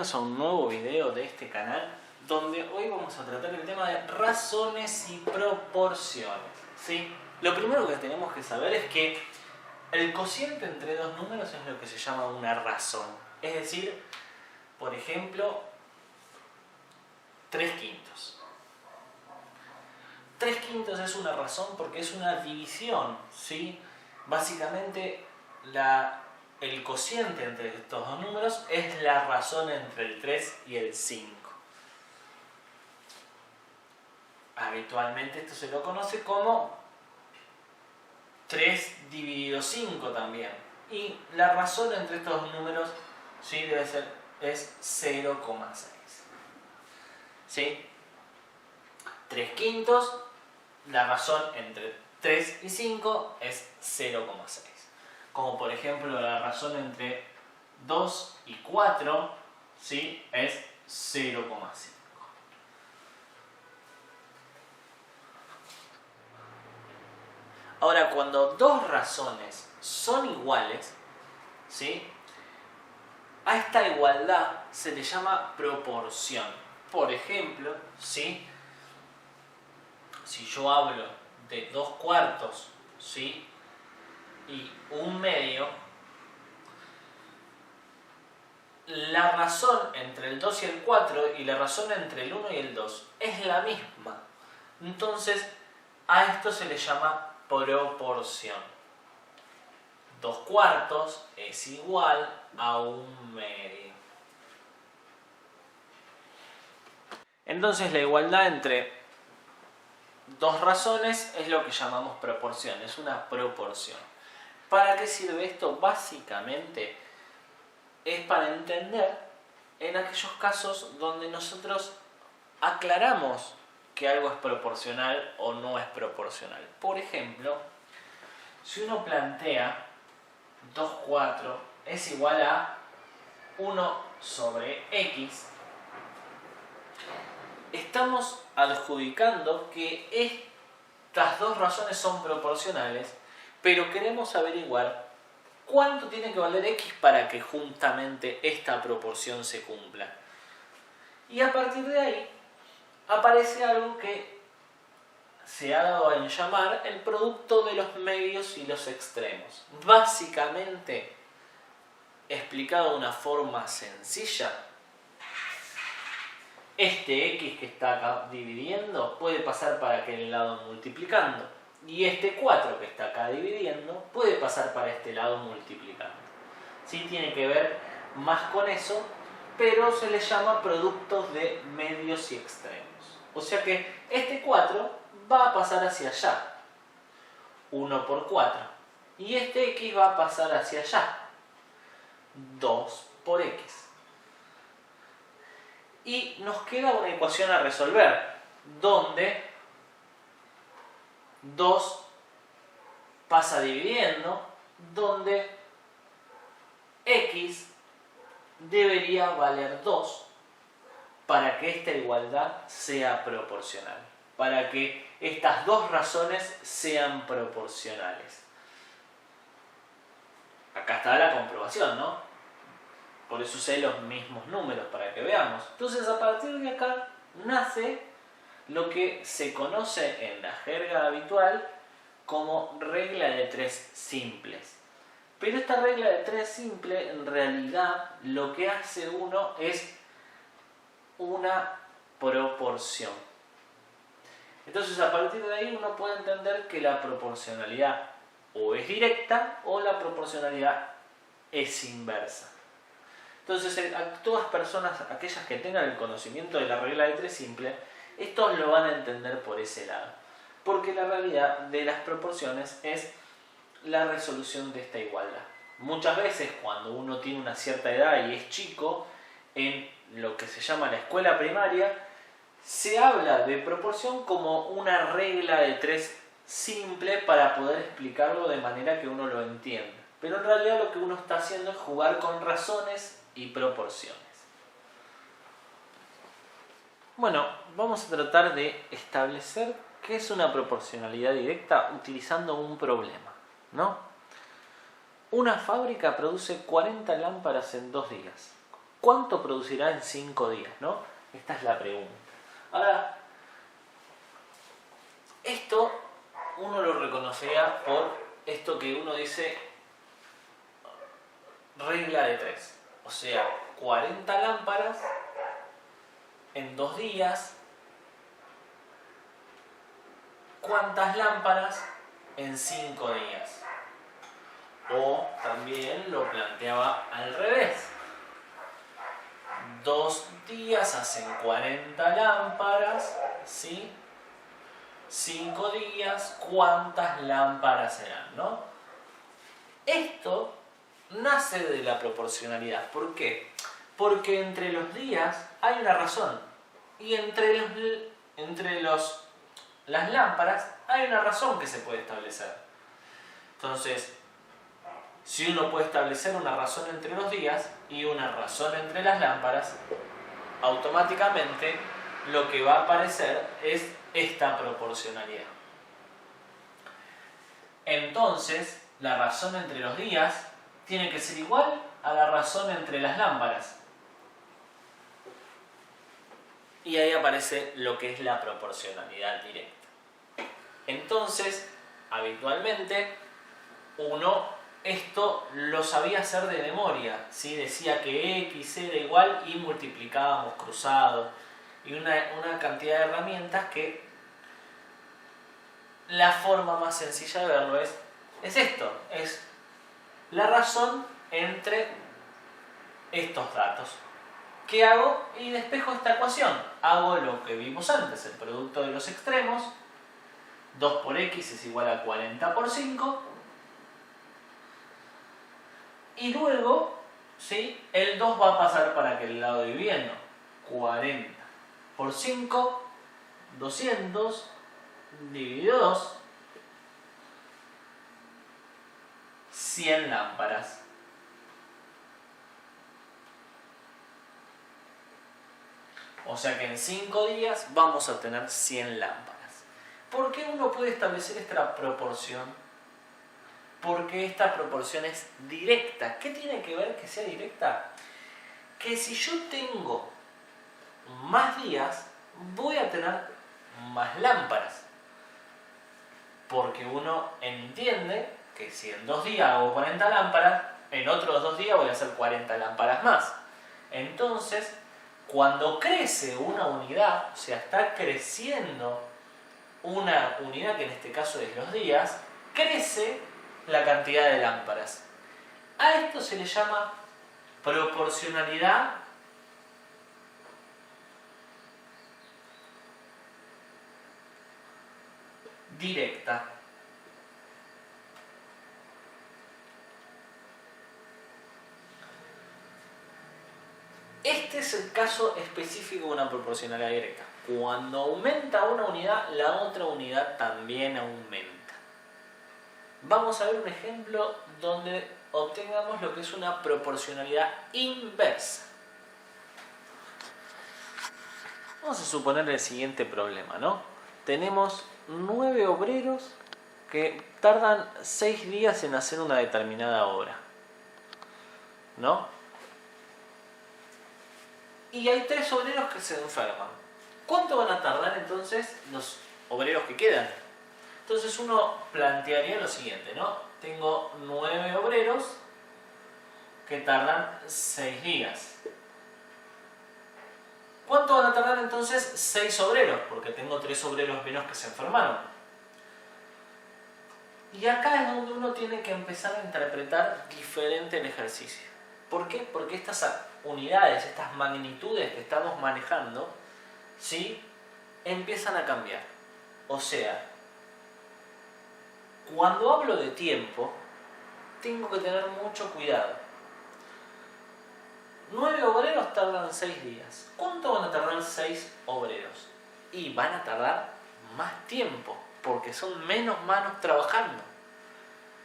bienvenidos a un nuevo video de este canal donde hoy vamos a tratar el tema de razones y proporciones, ¿sí? Lo primero que tenemos que saber es que el cociente entre dos números es lo que se llama una razón. Es decir, por ejemplo, 3/5. 3/5 es una razón porque es una división, ¿sí? Básicamente el cociente entre estos dos números es la razón entre el 3 y el 5. Habitualmente esto se lo conoce como 3 dividido 5 también. Y la razón entre estos dos números, ¿sí? es 0,6. ¿Sí? 3/5, la razón entre 3 y 5 es 0,6. Como por ejemplo la razón entre 2 y 4, ¿sí? es 0,5. Ahora, cuando dos razones son iguales, ¿sí? a esta igualdad se le llama proporción. Por ejemplo, ¿sí? si yo hablo de 2/4, ¿sí? y 1/2, la razón entre el 2 y el 4 y la razón entre el 1 y el 2 es la misma. Entonces, a esto se le llama proporción. 2/4 es igual a 1/2. Entonces, la igualdad entre dos razones es lo que llamamos proporción, es una proporción. ¿Para qué sirve esto? Básicamente es para entender en aquellos casos donde nosotros aclaramos que algo es proporcional o no es proporcional. Por ejemplo, si uno plantea 2/4 es igual a 1 sobre x, estamos adjudicando que estas dos razones son proporcionales, pero queremos averiguar cuánto tiene que valer x para que justamente esta proporción se cumpla. Y a partir de ahí aparece algo que se ha dado en llamar el producto de los medios y los extremos. Básicamente, explicado de una forma sencilla, este x que está acá dividiendo puede pasar para aquel lado multiplicando. Y este 4 que está acá dividiendo puede pasar para este lado multiplicando. ¿Sí? Tiene que ver más con eso, pero se le llama productos de medios y extremos. O sea que este 4 va a pasar hacia allá, 1 por 4. Y este x va a pasar hacia allá, 2 por x. Y nos queda una ecuación a resolver, donde 2 pasa dividiendo, donde x debería valer 2 para que esta igualdad sea proporcional, para que estas dos razones sean proporcionales. Acá está la comprobación, ¿no? Por eso usé los mismos números para que veamos. Entonces, a partir de acá nace lo que se conoce en la jerga habitual como regla de 3 simples. Pero esta regla de 3 simple, en realidad, lo que hace uno es una proporción. Entonces, a partir de ahí uno puede entender que la proporcionalidad o es directa o la proporcionalidad es inversa. Entonces, a todas personas, aquellas que tengan el conocimiento de la regla de 3 simple, estos lo van a entender por ese lado. Porque la realidad de las proporciones es la resolución de esta igualdad. Muchas veces, cuando uno tiene una cierta edad y es chico, en lo que se llama la escuela primaria, se habla de proporción como una regla de 3 simple para poder explicarlo de manera que uno lo entienda. Pero en realidad lo que uno está haciendo es jugar con razones y proporciones. Bueno, vamos a tratar de establecer qué es una proporcionalidad directa utilizando un problema, ¿no? Una fábrica produce 40 lámparas en 2 días. ¿cuánto producirá en 5 días? ¿No? Esta es la pregunta. Ahora, esto uno lo reconocería por esto que uno dice regla de 3. O sea, 40 lámparas en 2 días. ¿Cuántas lámparas en 5 días? O también lo planteaba al revés. 2 días hacen 40 lámparas, ¿sí? 5 días, ¿cuántas lámparas serán, no? Esto nace de la proporcionalidad. ¿Por qué? Porque entre los días hay una razón. Y entre las lámparas hay una razón que se puede establecer. Entonces, si uno puede establecer una razón entre los días y una razón entre las lámparas, automáticamente lo que va a aparecer es esta proporcionalidad. Entonces, la razón entre los días tiene que ser igual a la razón entre las lámparas. Y ahí aparece lo que es la proporcionalidad directa. Entonces, habitualmente, uno esto lo sabía hacer de memoria, ¿sí? Decía que X era igual y multiplicábamos cruzado. Y una cantidad de herramientas que la forma más sencilla de verlo es esto, es la razón entre estos datos. ¿Qué hago? Y despejo esta ecuación. Hago lo que vimos antes, el producto de los extremos. 2 por x es igual a 40 por 5. Y luego, ¿sí?, el 2 va a pasar para aquel lado dividiendo. 40 por 5, 200, dividido 2, 100 lámparas. O sea que en 5 días vamos a tener 100 lámparas. ¿Por qué uno puede establecer esta proporción? Porque esta proporción es directa. ¿Qué tiene que ver que sea directa? Que si yo tengo más días, voy a tener más lámparas. Porque uno entiende que si en 2 días hago 40 lámparas, en otros 2 días voy a hacer 40 lámparas más. Entonces, cuando crece una unidad, o sea, está creciendo una unidad, que en este caso es los días, crece la cantidad de lámparas. A esto se le llama proporcionalidad directa. Este es el caso específico de una proporcionalidad directa. Cuando aumenta una unidad, la otra unidad también aumenta. Vamos a ver un ejemplo donde obtengamos lo que es una proporcionalidad inversa. Vamos a suponer el siguiente problema, ¿no? Tenemos 9 obreros que tardan 6 días en hacer una determinada obra, ¿no? Y hay 3 obreros que se enferman. ¿Cuánto van a tardar entonces los obreros que quedan? Entonces uno plantearía lo siguiente, ¿no? Tengo 9 obreros que tardan 6 días. ¿Cuánto van a tardar entonces 6 obreros? Porque tengo 3 obreros menos que se enfermaron. Y acá es donde uno tiene que empezar a interpretar diferente el ejercicio. ¿Por qué? Porque estas unidades, estas magnitudes que estamos manejando, ¿sí?, empiezan a cambiar. O sea, cuando hablo de tiempo, tengo que tener mucho cuidado. 9 obreros tardan 6 días. ¿Cuánto van a tardar 6 obreros? Y van a tardar más tiempo, porque son menos manos trabajando.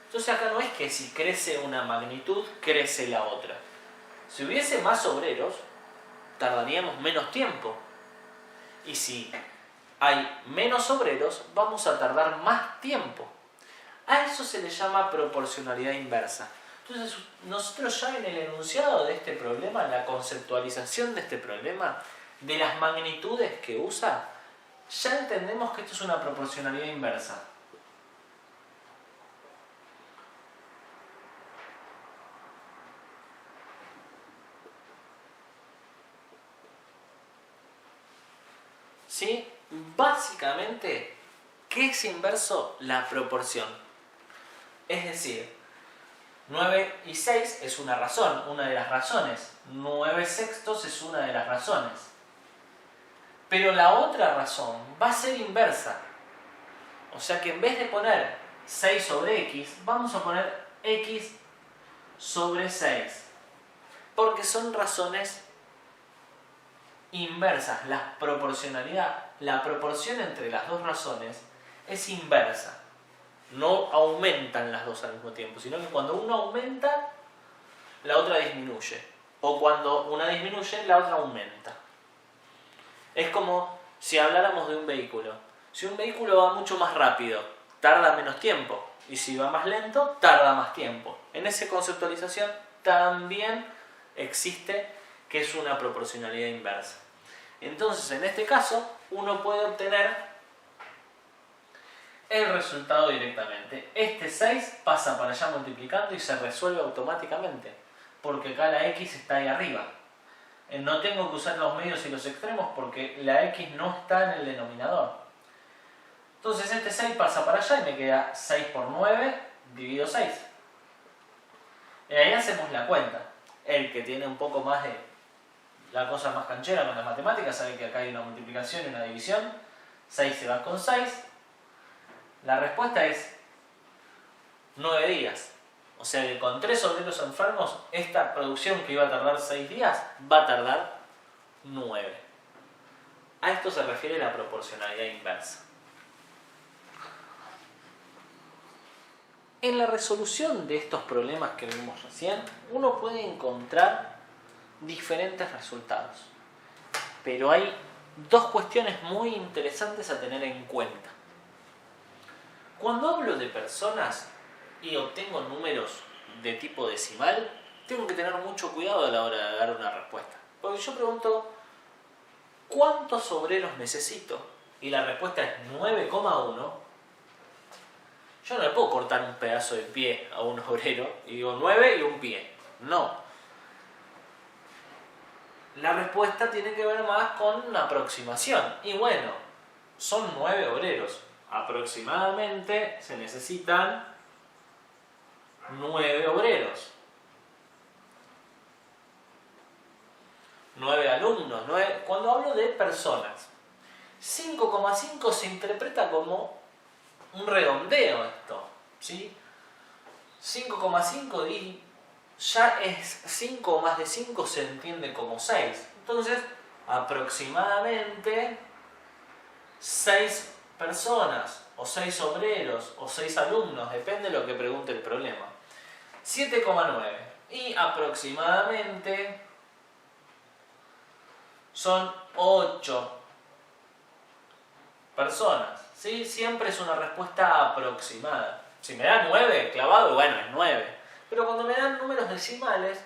Entonces acá no es que si crece una magnitud, crece la otra. Si hubiese más obreros, tardaríamos menos tiempo. Y si hay menos obreros, vamos a tardar más tiempo. A eso se le llama proporcionalidad inversa. Entonces, nosotros ya en el enunciado de este problema, en la conceptualización de este problema, de las magnitudes que usa, ya entendemos que esto es una proporcionalidad inversa. ¿Sí? Básicamente, ¿qué es inverso? La proporción. Es decir, 9 y 6 es una razón, una de las razones. 9 sextos es una de las razones. Pero la otra razón va a ser inversa. O sea que en vez de poner 6 sobre x, vamos a poner x sobre 6. Porque son razones inversas. La proporcionalidad, la proporción entre las dos razones es inversa. No aumentan las dos al mismo tiempo, sino que cuando una aumenta, la otra disminuye. O cuando una disminuye, la otra aumenta. Es como si habláramos de un vehículo. Si un vehículo va mucho más rápido, tarda menos tiempo. Y si va más lento, tarda más tiempo. En esa conceptualización también existe que es una proporcionalidad inversa. Entonces, en este caso, uno puede obtener el resultado directamente. Este 6 pasa para allá multiplicando y se resuelve automáticamente, porque acá la x está ahí arriba. No tengo que usar los medios y los extremos porque la x no está en el denominador. Entonces este 6 pasa para allá y me queda 6 por 9 dividido 6. Y ahí hacemos la cuenta. El que tiene un poco más de la cosa más canchera con las matemáticas sabe que acá hay una multiplicación y una división. 6 se va con 6. La respuesta es 9 días. O sea que con 3 obreros enfermos, esta producción que iba a tardar 6 días, va a tardar 9. A esto se refiere la proporcionalidad inversa. En la resolución de estos problemas que vimos recién, uno puede encontrar diferentes resultados. Pero hay dos cuestiones muy interesantes a tener en cuenta. Cuando hablo de personas y obtengo números de tipo decimal, tengo que tener mucho cuidado a la hora de dar una respuesta. Porque yo pregunto, ¿cuántos obreros necesito? Y la respuesta es 9,1. Yo no le puedo cortar un pedazo de pie a un obrero y digo 9 y un pie. No. La respuesta tiene que ver más con una aproximación. Y bueno, son 9 obreros. Aproximadamente se necesitan 9 obreros. 9 alumnos. Cuando hablo de personas, 5,5 se interpreta como un redondeo esto, ¿sí? 5,5 y ya es 5 o más de 5 se entiende como 6. Entonces, aproximadamente 6 personas, o 6 obreros, o 6 alumnos, depende de lo que pregunte el problema. 7,9. Y aproximadamente son 8 personas. ¿Sí? Siempre es una respuesta aproximada. Si me dan 9 clavado, bueno, es 9. Pero cuando me dan números decimales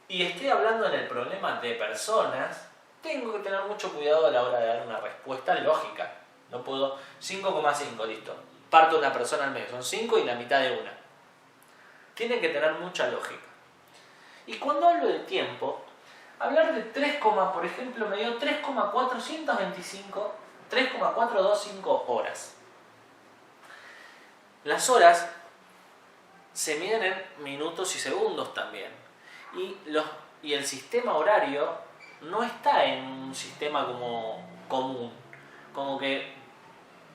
y estoy hablando en el problema de personas, tengo que tener mucho cuidado a la hora de dar una respuesta lógica. No puedo 5,5, listo. Parto una persona al medio, son 5 y la mitad de una. Tiene que tener mucha lógica. Y cuando hablo de tiempo, hablar de 3, por ejemplo, me dio 3,425 horas. Las horas se miden en minutos y segundos también. Y el sistema horario no está en un sistema como común. Como que,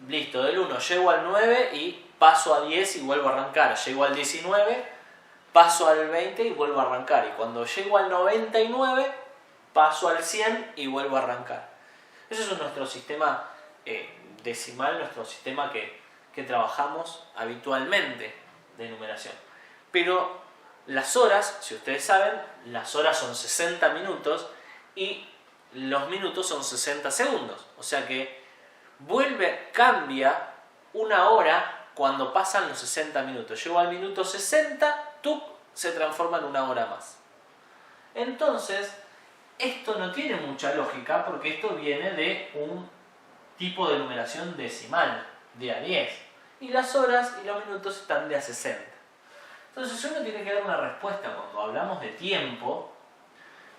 listo, del 1 llego al 9 y paso a 10 y vuelvo a arrancar. Llego al 19, paso al 20 y vuelvo a arrancar. Y cuando llego al 99, paso al 100 y vuelvo a arrancar. Ese es nuestro sistema decimal, nuestro sistema que trabajamos habitualmente de numeración. Pero las horas, si ustedes saben, las horas son 60 minutos y los minutos son 60 segundos. O sea que cambia una hora cuando pasan los 60 minutos. Llego al minuto 60, ¡tuc! se transforma en una hora más. Entonces, esto no tiene mucha lógica porque esto viene de un tipo de numeración decimal, de a 10. Y las horas y los minutos están de a 60. Entonces, uno tiene que dar una respuesta cuando hablamos de tiempo.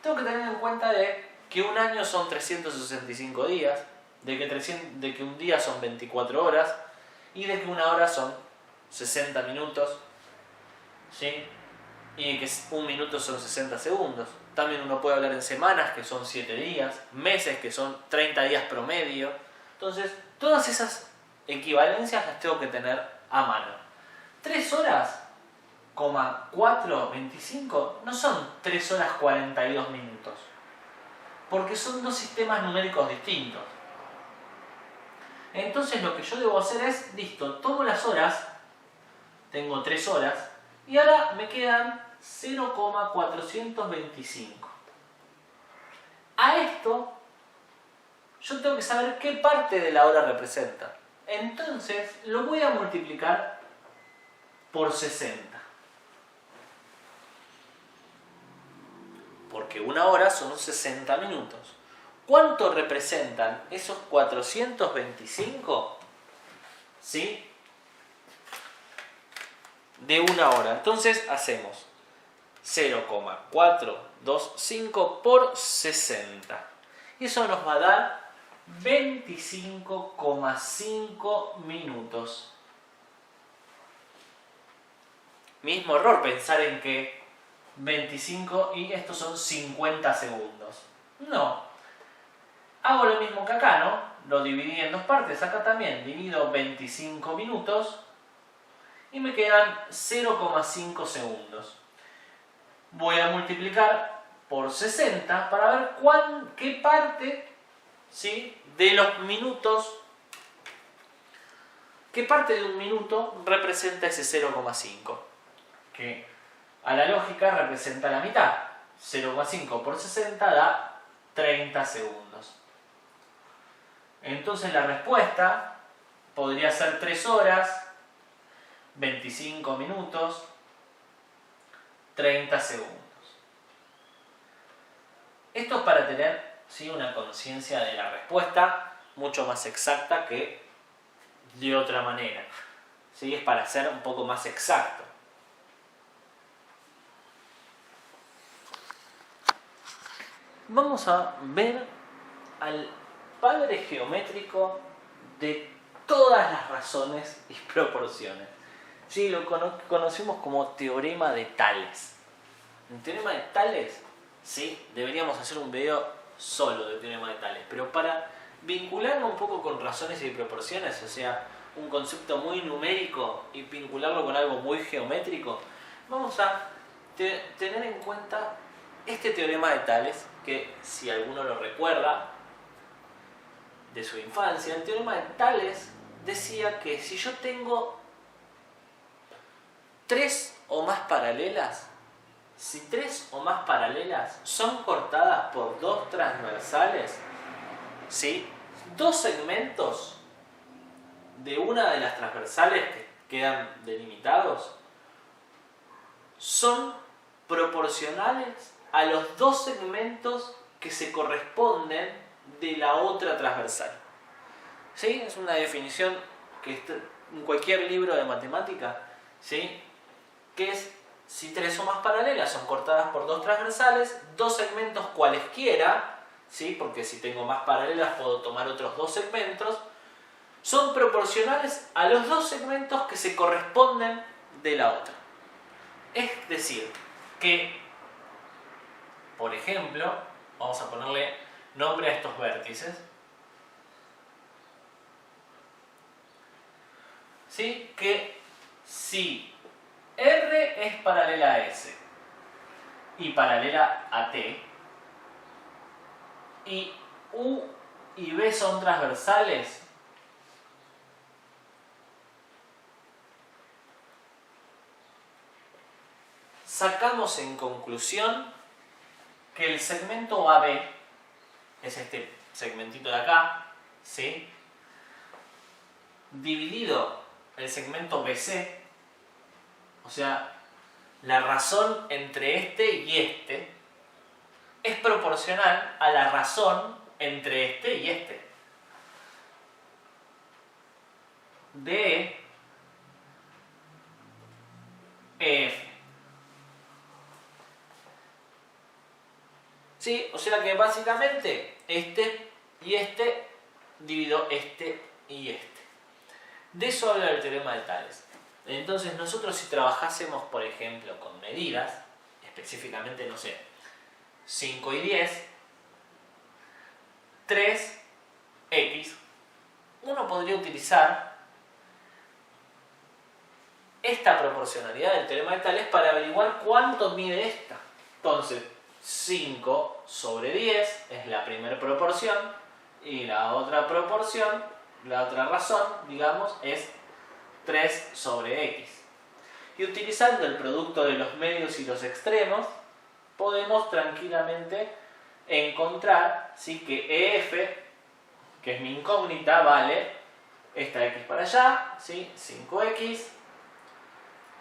Tengo que tener en cuenta de que un año son 365 días, de que un día son 24 horas y de que una hora son 60 minutos, ¿sí? Y de que un minuto son 60 segundos. También uno puede hablar en semanas, que son 7 días, meses, que son 30 días promedio. Entonces, todas esas equivalencias las tengo que tener a mano. 3 horas, 4, 25, no son 3 horas 42 minutos. Porque son dos sistemas numéricos distintos. Entonces lo que yo debo hacer es, listo, tomo las horas, tengo 3 horas, y ahora me quedan 0,425. A esto, yo tengo que saber qué parte de la hora representa. Entonces, lo voy a multiplicar por 60. Porque una hora son 60 minutos. ¿Cuánto representan esos 425? ¿Sí? De una hora. Entonces hacemos 0,425 por 60. Y eso nos va a dar 25,5 minutos. Mismo error pensar en que 25 y estos son 50 segundos. No. Hago lo mismo que acá, ¿no? Lo dividí en dos partes. Acá también divido 25 minutos y me quedan 0,5 segundos. Voy a multiplicar por 60 para ver qué parte, ¿sí?, de los minutos, qué parte de un minuto representa ese 0,5. Que a la lógica representa la mitad. 0,5 por 60 da 30 segundos. Entonces la respuesta podría ser 3 horas, 25 minutos, 30 segundos. Esto es para tener, ¿sí?, una conciencia de la respuesta mucho más exacta que de otra manera. ¿Sí? Es para ser un poco más exacto. Vamos a ver al padre geométrico de todas las razones y proporciones. Sí, lo conocemos como teorema de Tales. El teorema de Tales, sí, deberíamos hacer un video solo del teorema de Tales, pero para vincularlo un poco con razones y proporciones, o sea, un concepto muy numérico y vincularlo con algo muy geométrico, vamos a tener en cuenta este teorema de Tales, que si alguno lo recuerda de su infancia, el teorema de Tales decía que si yo tengo 3 o más paralelas, si 3 o más paralelas son cortadas por 2 transversales, ¿sí?, 2 segmentos de una de las transversales que quedan delimitados son proporcionales a los 2 segmentos que se corresponden de la otra transversal. ¿Sí? Es una definición que está en cualquier libro de matemática, ¿sí?, que es si 3 o más paralelas son cortadas por 2 transversales, 2 segmentos cualesquiera, ¿sí?, porque si tengo más paralelas puedo tomar otros 2 segmentos, son proporcionales a los 2 segmentos que se corresponden de la otra. Es decir, que, por ejemplo, vamos a ponerle nombre a estos vértices, ¿sí?, que si R es paralela a S y paralela a T, y U y B son transversales, sacamos en conclusión que el segmento AB, es este segmentito de acá, ¿sí?, dividido el segmento BC, o sea, la razón entre este y este es proporcional a la razón entre este y este. De EF. ¿Sí? O sea que básicamente este y este divido este y este. De eso habla el teorema de Tales. Entonces nosotros si trabajásemos, por ejemplo, con medidas, específicamente, no sé, 5 y 10, 3x, uno podría utilizar esta proporcionalidad del teorema de Tales para averiguar cuánto mide esta. Entonces, 5 sobre 10 es la primera proporción y la otra proporción, la otra razón, digamos, es 3 sobre x. Y utilizando el producto de los medios y los extremos, podemos tranquilamente encontrar ¿sí? que EF, que es mi incógnita, vale esta x para allá, ¿sí? 5x,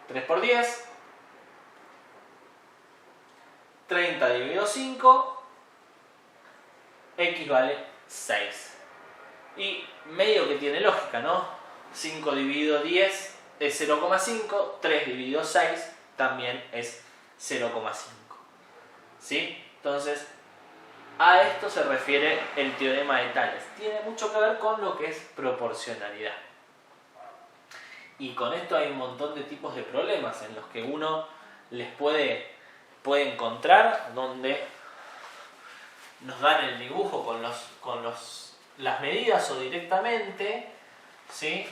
3 por 10, 30 dividido 5, x vale 6. Y medio que tiene lógica, ¿no? 5 dividido 10 es 0,5, 3 dividido 6 también es 0,5. ¿Sí? Entonces, a esto se refiere el teorema de Tales. Tiene mucho que ver con lo que es proporcionalidad. Y con esto hay un montón de tipos de problemas en los que uno les puede encontrar, donde nos dan el dibujo con las medidas o directamente, ¿sí?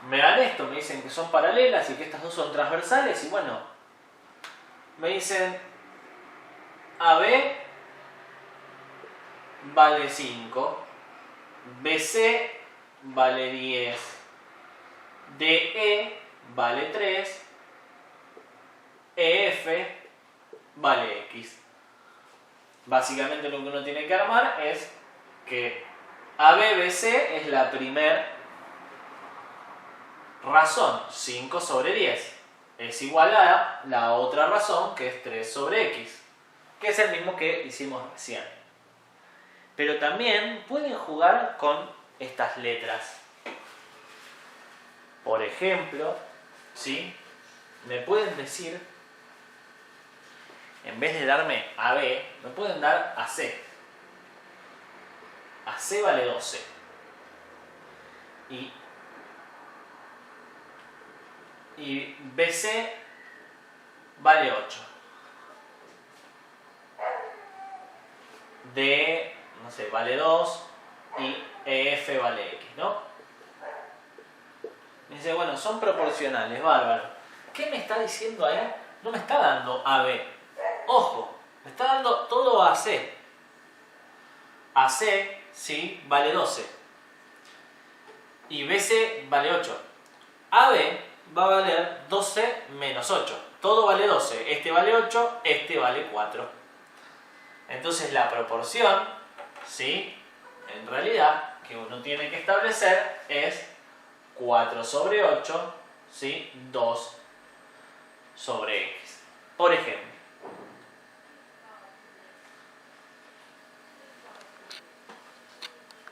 Me dan esto, me dicen que son paralelas y que estas dos son transversales y bueno, me dicen AB vale 5, BC vale 10, DE vale 3, EF vale X. Básicamente lo que uno tiene que armar es que ABBC es la primera razón, 5 sobre 10. Es igual a la otra razón que es 3 sobre X, que es el mismo que hicimos recién. Pero también pueden jugar con estas letras. Por ejemplo, ¿sí? Me pueden decir, en vez de darme AB, me pueden dar AC. AC vale 12. Y BC vale 8. D, no sé, vale 2 y EF vale X, ¿no? Me dice, bueno, son proporcionales, bárbaro. ¿Qué me está diciendo ahí? No me está dando AB. Ojo, me está dando todo AC. AC, sí, vale 12. Y BC vale 8. AB va a valer 12 menos 8. Todo vale 12. Este vale 8, este vale 4. Entonces la proporción, ¿sí? En realidad, que uno tiene que establecer es 4 sobre 8, ¿sí? 2 sobre X. Por ejemplo,